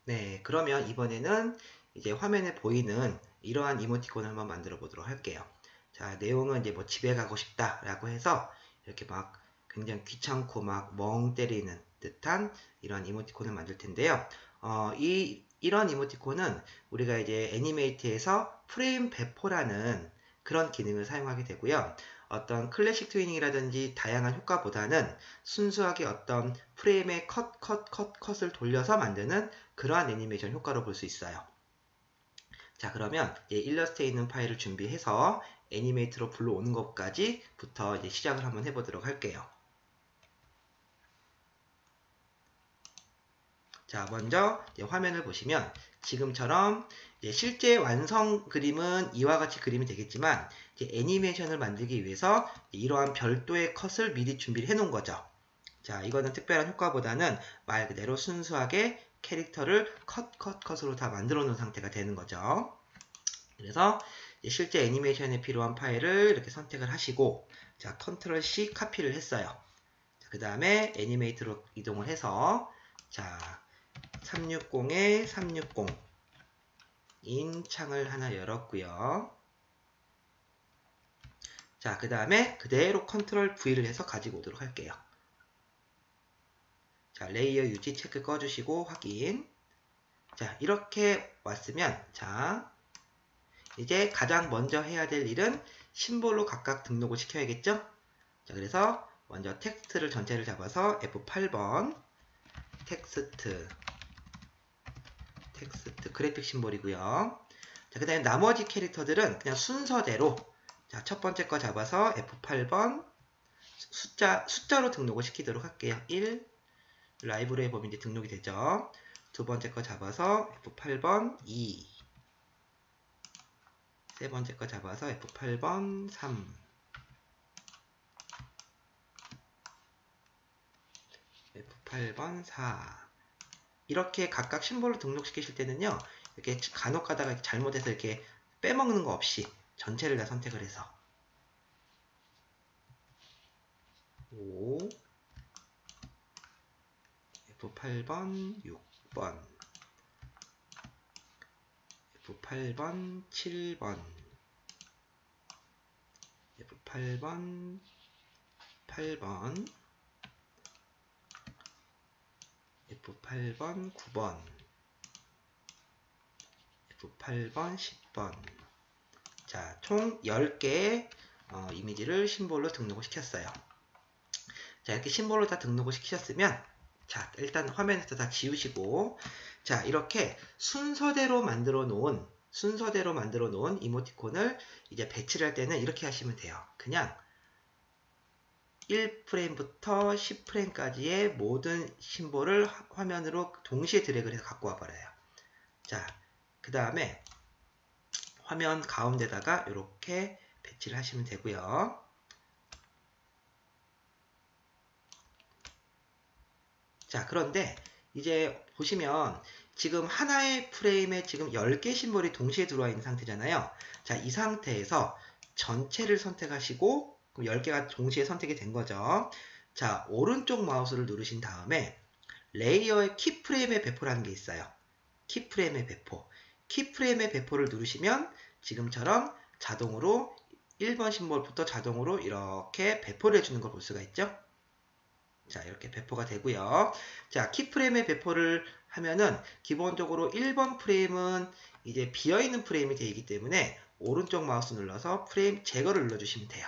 네, 그러면 이번에는 이제 화면에 보이는 이러한 이모티콘을 한번 만들어 보도록 할게요. 자, 내용은 이제 뭐 집에 가고 싶다라고 해서 이렇게 막 굉장히 귀찮고 막 멍 때리는 듯한 이러한 이모티콘을 만들 텐데요. 이런 이모티콘은 우리가 이제 애니메이트에서 프레임 배포라는 그런 기능을 사용하게 되고요. 어떤 클래식 트위닝이라든지 다양한 효과보다는 순수하게 어떤 프레임의 컷을 돌려서 만드는 그러한 애니메이션 효과로 볼 수 있어요. 자, 그러면 일러스트에 있는 파일을 준비해서 애니메이트로 불러오는 것까지부터 이제 시작을 한번 해보도록 할게요. 자, 먼저 화면을 보시면 지금처럼 실제 완성 그림은 이와 같이 그림이 되겠지만 애니메이션을 만들기 위해서 이러한 별도의 컷을 미리 준비를 해 놓은 거죠. 자, 이거는 특별한 효과보다는 말 그대로 순수하게 캐릭터를 컷으로 다 만들어 놓은 상태가 되는 거죠. 그래서 실제 애니메이션에 필요한 파일을 이렇게 선택을 하시고, 자, 컨트롤 C 카피를 했어요. 그 다음에 애니메이트로 이동을 해서, 자, 360에 360인 창을 하나 열었고요. 자, 그 다음에 그대로 컨트롤 V를 해서 가지고 오도록 할게요. 자, 레이어 유지 체크 꺼주시고 확인. 자, 이렇게 왔으면, 자, 이제 가장 먼저 해야 될 일은 심볼로 각각 등록을 시켜야겠죠? 자, 그래서 먼저 텍스트를 전체를 잡아서 F8번 텍스트 그래픽 심볼이고요. 자, 그 다음에 나머지 캐릭터들은 그냥 순서대로, 자, 첫 번째 거 잡아서 F8번 숫자로 등록을 시키도록 할게요. 1 라이브러리 보면 이제 등록이 되죠. 두 번째 거 잡아서 F8번 2, 세 번째 거 잡아서 F8번 3, F8번 4. 이렇게 각각 심볼로 등록시키실 때는요, 이렇게 간혹 가다가 잘못해서 이렇게 빼먹는 거 없이 전체를 다 선택을 해서 5, F8번 6번, F8번 7번, F8번 8번, F8번 9번, F8번 10번. 자, 총 10개의 이미지를 심볼로 등록을 시켰어요. 자, 이렇게 심볼로 다 등록을 시키셨으면, 자, 일단 화면에서 다 지우시고, 자, 이렇게 순서대로 만들어 놓은 이모티콘을 이제 배치를 할 때는 이렇게 하시면 돼요. 그냥 1프레임부터 10프레임까지의 모든 심볼을 화면으로 동시에 드래그를 해서 갖고 와버려요. 자, 그 다음에 화면 가운데다가 이렇게 배치를 하시면 되고요. 자, 그런데 이제 보시면 지금 하나의 프레임에 지금 10개 심볼이 동시에 들어와 있는 상태잖아요. 자, 이 상태에서 전체를 선택하시고 10개가 동시에 선택이 된 거죠. 자, 오른쪽 마우스를 누르신 다음에 레이어의 키프레임의 배포라는 게 있어요. 키프레임의 배포. 키프레임의 배포를 누르시면 지금처럼 자동으로 1번 심볼부터 자동으로 이렇게 배포를 해주는 걸 볼 수가 있죠. 자, 이렇게 배포가 되고요. 자, 키프레임의 배포를 하면은 기본적으로 1번 프레임은 이제 비어있는 프레임이 되기 때문에 오른쪽 마우스 눌러서 프레임 제거를 눌러주시면 돼요.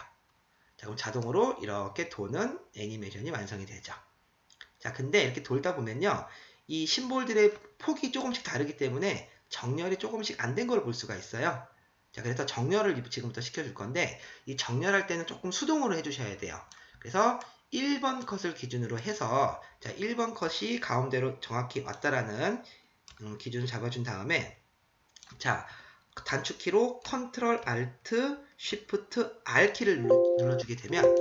자, 그럼 자동으로 이렇게 도는 애니메이션이 완성이 되죠. 자, 근데 이렇게 돌다 보면요, 이 심볼들의 폭이 조금씩 다르기 때문에 정렬이 조금씩 안 된 걸 볼 수가 있어요. 자, 그래서 정렬을 지금부터 시켜줄 건데, 이 정렬할 때는 조금 수동으로 해주셔야 돼요. 그래서 1번 컷을 기준으로 해서, 자, 1번 컷이 가운데로 정확히 왔다라는 기준을 잡아준 다음에, 자, 단축키로 컨트롤 알트 쉬프트 R 키를 눌러주게 되면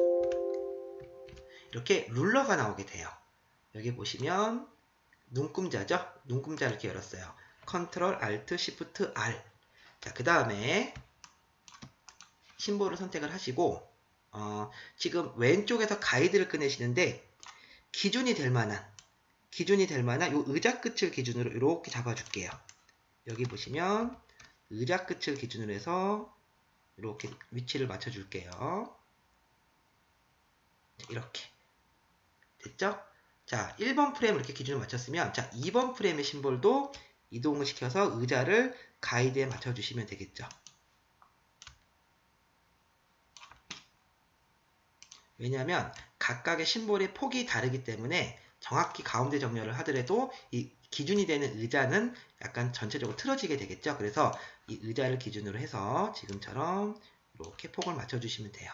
이렇게 룰러가 나오게 돼요. 여기 보시면 눈금자죠? 눈금자를 이렇게 열었어요. 컨트롤 알트 쉬프트 R. 자, 그 다음에 심볼을 선택을 하시고 지금 왼쪽에서 가이드를 꺼내시는데 기준이 될 만한 기준이 될 만한 요 의자 끝을 기준으로 이렇게 잡아줄게요. 여기 보시면 의자 끝을 기준으로 해서 이렇게 위치를 맞춰줄게요. 이렇게 됐죠? 자, 1번 프레임 이렇게 기준을 맞췄으면 자, 2번 프레임의 심볼도 이동을 시켜서 의자를 가이드에 맞춰주시면 되겠죠. 왜냐하면 각각의 심볼의 폭이 다르기 때문에 정확히 가운데 정렬을 하더라도 이 기준이 되는 의자는 약간 전체적으로 틀어지게 되겠죠. 그래서 이 의자를 기준으로 해서 지금처럼 이렇게 폭을 맞춰주시면 돼요.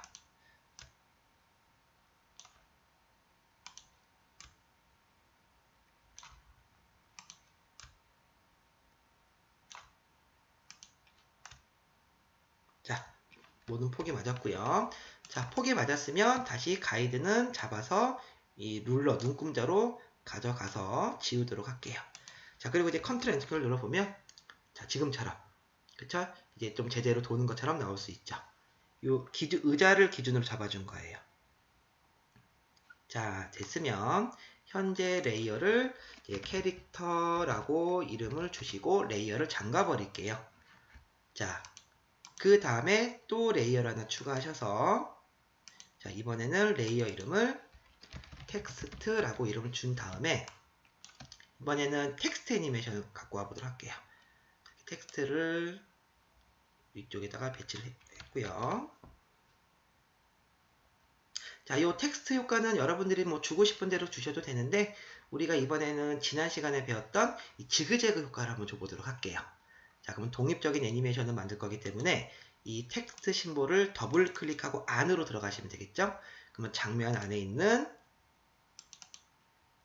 자, 모든 폭이 맞았고요. 자, 폭이 맞았으면 다시 가이드는 잡아서 이 룰러 눈금자로 가져가서 지우도록 할게요. 자, 그리고 이제 컨트롤 엔터키를 눌러보면 자, 지금처럼 그쵸? 이제 좀 제대로 도는 것처럼 나올 수 있죠. 요 의자를 기준으로 잡아준 거예요. 자, 됐으면 현재 레이어를 캐릭터라고 이름을 주시고 레이어를 잠가 버릴게요. 자, 그 다음에 또 레이어를 하나 추가하셔서 자, 이번에는 레이어 이름을 텍스트라고 이름을 준 다음에 이번에는 텍스트 애니메이션을 갖고 와보도록 할게요. 텍스트를 위쪽에다가 배치를 했고요. 자, 이 텍스트 효과는 여러분들이 뭐 주고 싶은 대로 주셔도 되는데 우리가 이번에는 지난 시간에 배웠던 이 지그재그 효과를 한번 줘보도록 할게요. 자, 그러면 독립적인 애니메이션을 만들 거기 때문에 이 텍스트 심볼을 더블 클릭하고 안으로 들어가시면 되겠죠? 그러면 장면 안에 있는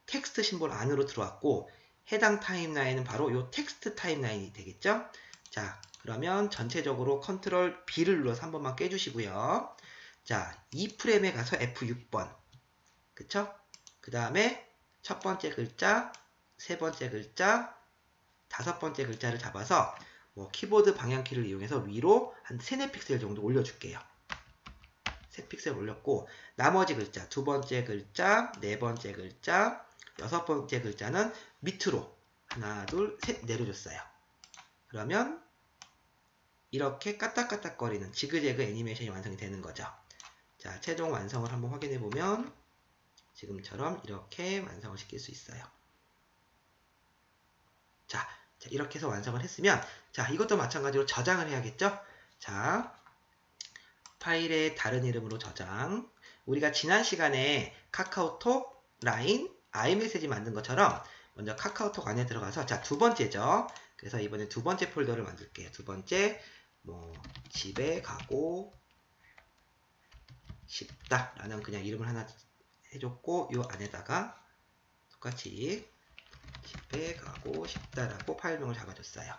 텍스트 심볼 안으로 들어왔고 해당 타임라인은 바로 이 텍스트 타임라인이 되겠죠? 자, 그러면 전체적으로 컨트롤 B를 눌러서 한 번만 깨주시고요. 자, 2프레임에 가서 F6번. 그쵸? 그 다음에 첫 번째 글자, 세 번째 글자, 다섯 번째 글자를 잡아서 뭐 키보드 방향키를 이용해서 위로 한 3, 4픽셀 정도 올려줄게요. 3픽셀 올렸고 나머지 글자, 두 번째 글자, 네 번째 글자, 여섯 번째 글자는 밑으로 하나, 둘, 셋 내려줬어요. 그러면 이렇게 까딱까딱거리는 지그재그 애니메이션이 완성이 되는 거죠. 자, 최종 완성을 한번 확인해 보면 지금처럼 이렇게 완성을 시킬 수 있어요. 자, 이렇게 해서 완성을 했으면 자, 이것도 마찬가지로 저장을 해야겠죠? 자, 파일의 다른 이름으로 저장. 우리가 지난 시간에 카카오톡, 라인, 아이메시지 만든 것처럼 먼저 카카오톡 안에 들어가서 자, 두 번째죠. 그래서 이번에 두 번째 폴더를 만들게요. 두 번째 뭐 집에 가고 싶다 라는 그냥 이름을 하나 해줬고 이 안에다가 똑같이 집에 가고 싶다라고 파일명을 잡아줬어요.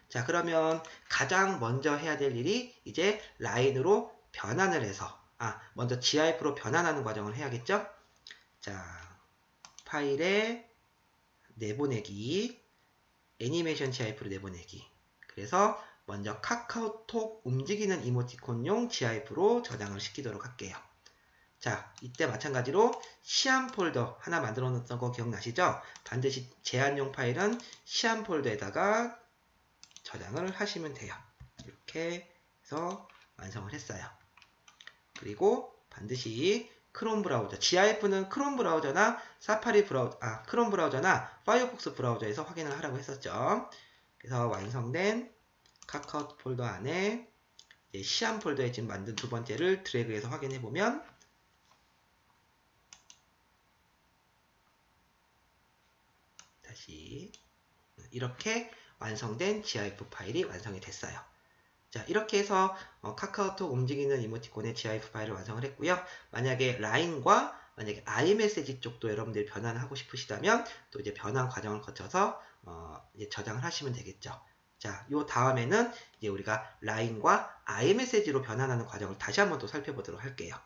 자, 그러면 가장 먼저 해야 될 일이 이제 라인으로 변환을 해서 먼저 GIF로 변환하는 과정을 해야겠죠? 자, 파일에 내보내기, 애니메이션 GIF로 내보내기. 그래서 먼저 카카오톡 움직이는 이모티콘용 GIF로 저장을 시키도록 할게요. 자, 이때 마찬가지로 시안 폴더 하나 만들어 놓았던 거 기억나시죠? 반드시 제한용 파일은 시안 폴더에다가 저장을 하시면 돼요. 이렇게 해서 완성을 했어요. 그리고 반드시 크롬 브라우저, GIF는 크롬 브라우저나 사파리 브라우저, 크롬 브라우저나 파이어폭스 브라우저에서 확인을 하라고 했었죠. 그래서 완성된 카카오 폴더 안에 시안 폴더에 지금 만든 두 번째를 드래그해서 확인해 보면 다시 이렇게 완성된 GIF 파일이 완성이 됐어요. 자, 이렇게 해서 카카오톡 움직이는 이모티콘의 GIF 파일을 완성을 했고요. 만약에 라인과 만약에 아이메시지 쪽도 여러분들이 변환을 하고 싶으시다면 또 이제 변환 과정을 거쳐서 이제 저장을 하시면 되겠죠. 자, 요 다음에는 이제 우리가 라인과 아이메시지로 변환하는 과정을 다시 한번 또 살펴보도록 할게요.